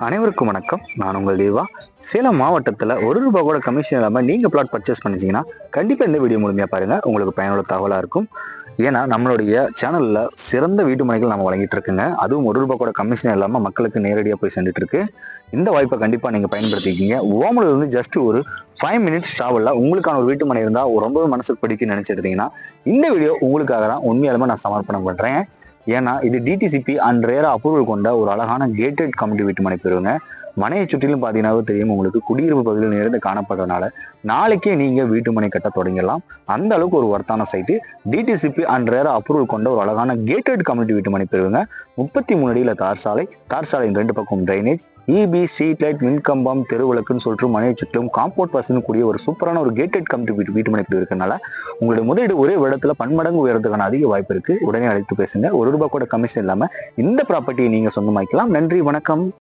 அனைவருக்கும் வணக்கம். நான் உங்கள் தேவா. சேலம் மாவட்டத்தில் ரூபாய் கூட கமிஷன் இல்லாமல் நீங்கள் பிளாட் பர்ச்சேஸ் பண்ணிச்சிங்கன்னா கண்டிப்பாக இந்த வீடியோ முழுமையாக பாருங்கள். உங்களுக்கு பயனுள்ள தகவலாக இருக்கும். ஏன்னா நம்மளுடைய சேனலில் சிறந்த வீட்டு மனைகள் நம்ம வழங்கிட்டு இருக்குங்க. அதுவும் ரூபாய் கூட கமிஷன் இல்லாமல் மக்களுக்கு நேரடியாக போய் சென்றுட்டு இருக்கு. இந்த வாய்ப்பை கண்டிப்பாக நீங்கள் பயன்படுத்திக்கிங்க. ஓமலூர்லேருந்து ஜஸ்ட் ஒரு 5 மினிட்ஸ் ட்ராவலில் உங்களுக்கான ஒரு வீட்டு மனை இருந்தால் ரொம்பவே மனசுக்கு பிடிக்குன்னு நினச்சிருந்தீங்கன்னா இந்த வீடியோ உங்களுக்காக தான் உண்மையாலுமே நான் சமர்ப்பணம் பண்ணுறேன். ஏன்னா இது டிடிசிபி அண்ட் ரேரா அப்ரூவல் கொண்ட ஒரு அழகான கேட்டட் கம்யூனிட்டி வீட்டு மனை பெறுவங்க. மனையை சுற்றிலும் பார்த்தீங்கன்னாவே தெரியும், உங்களுக்கு குடியிருப்பு பகுதியில் நிறைந்து காணப்படுறதுனால நாளைக்கே நீங்க வீட்டு மனை கட்ட தொடங்கலாம். அந்த அளவுக்கு ஒரு ஒர்த்தான site. DTCP and RERA approval கொண்ட ஒரு அழகான கேட்டட் கம்யூனிட்டி வீட்டு மனை பெறுவங்க. 33 அடியில் தார் சாலையின் 2 பக்கம் டிரைனேஜ், இபி, ஸ்ட்ரீட் லைட், மின்கம்பம், தெருவிளக்குன்னு சொல்லிட்டு மனையை சுற்றிலும் காம்பவுண்ட் வசதி கூடிய ஒரு சூப்பரான ஒரு கேட்டட் கம்யூனிட்டி வீட்டு மனை இருக்கிறதுனால உங்களுடைய முதலீடு ஒரே இடத்துல பன்மடங்கு உயர்றதுக்கான அதிக வாய்ப்பு இருக்கு. உடனே அழைத்து பேசுங்க. ரூபாய் கூட கமிஷன் இல்லாம இந்த ப்ராப்பர்ட்டியை நீங்க சொந்தமாக்கலாம். நன்றி, வணக்கம்.